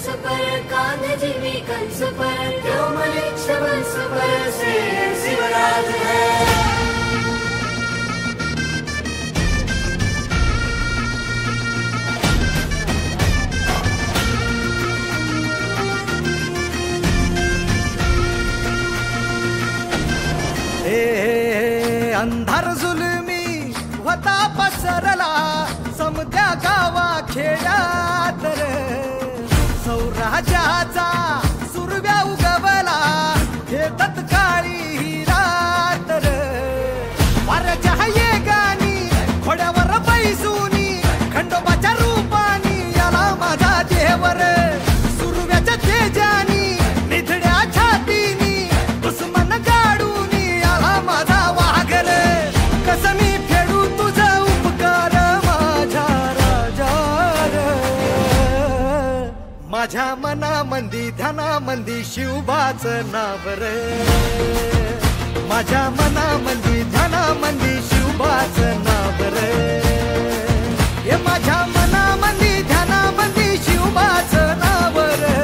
हंस पर कांध जीवी कंस पर व्योमलिक्ष वंश पर से शिवराज है। अंधार जुलमी होता पसरला समत्या गावा खेड्यात रे, सौराज्याचा सुरव्या उगवला हे तत्काळी ही रात रे। वाऱ्याच्या येगानी घोड्यावर बैसूनी खंडोबाच्या रूपानी याला माझा देवर, सुरव्याच्या तेजानी निधड्या छातीनी दुश्मन गाडून याला माझा वाघर। कसं मी फेडू तुझा उपकार माझ्या राजा रे, माझ्या मनामंदी ध्यानामंदी शिवबाचं नाव रे, माझ्या मनामंदी ध्यानामंदी शिवबाचं नाव रे। हे माझ्या मनामंदी ध्यानामंदी शिवबाचं नाव रे,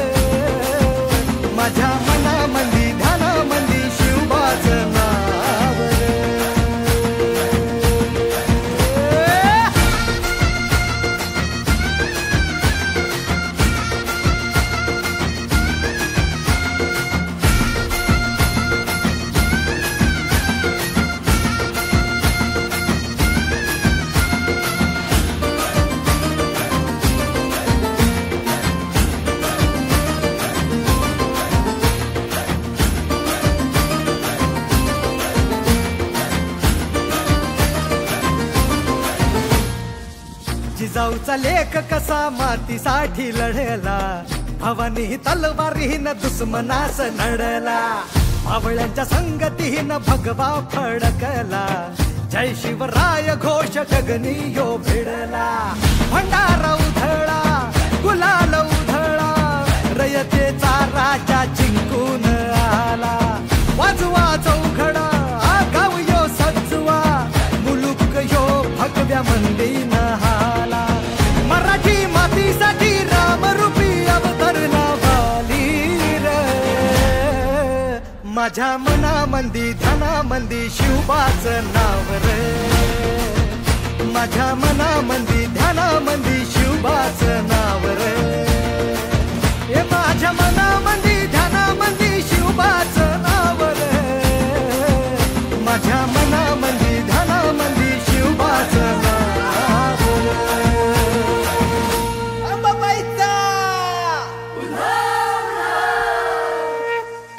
माझ्या मनामंदी ध्यानामंदी शिवबाचं नाव रे। जिजाऊचा लेख कसा मातीसाठी लढला, भवानी तलवारीन दुश्मनास नडला, मावळ्यांच्या संगतीन भगवा फडकला, जय शिवराय घोष गगनी यो भिडला। भंडारा उधळा गुलाल उधळा रयतेचा राजा जिंकून आला, वाजवा चौघडा गाव यो सजवा मुलुक यो भगव्या मंदीन हाला। मराठी मातीसाठी रामरूपी अवतरला वाली रे, माझ्या मनामंदी ध्यानामंदी शिवबाचं नाव रे, माझ्या मनामंदी ध्यानामंदी शिवबाचं नाव रे। हे माझ्या मनामंदी ध्यानामंदी शिवबाचं नाव रे, माझ्या मनामंदी ध्यानामंदी शिवबाचं नाव रे। अंबाबाईचा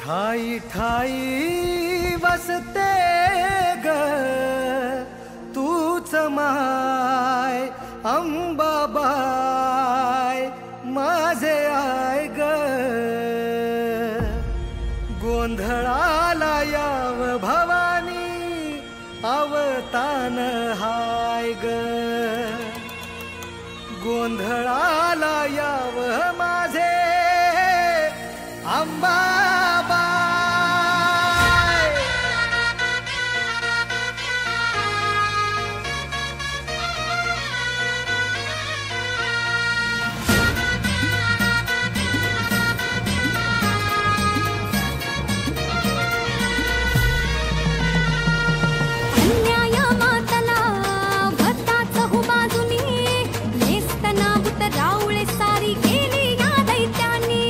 ठाई ठाई वसते ग तूच माय अंबाबाई माझे आय ग, गोंधळाला याव भवानी अवतान हाय ग, गोंधळाला याव माझे अंबाबाई। रावळे सारी गेली या दैत्यानी,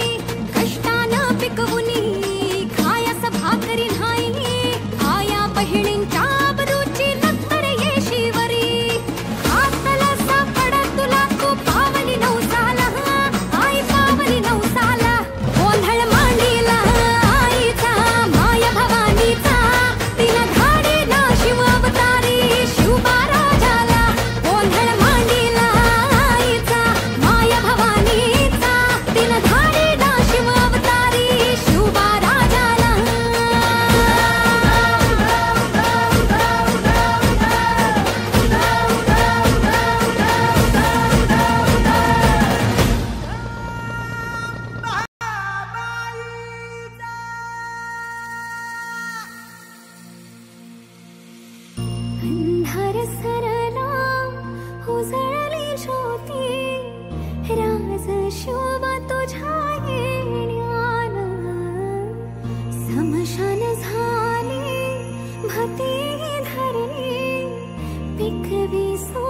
कष्टानं पिकवुनी खायास भाकरी नाही, आया बहिणींच्या आबरूची नक्कर येशीवरी, हातला सापडा तुला तू पावली नवसाला, आई पावली नवसाला, गोंधळ मांडीला आईचा माया भवानीचा, तिला धाडीला शिव अवतारी शिवबा राजाला, गोंधळ मांडीला आईचा माया भवानीचा, तिला धाडीला शिव अवतारी शिवबा राजाला। अंधार सरला उजळली ज्योती, राज शोभा तुझ्या एकविसो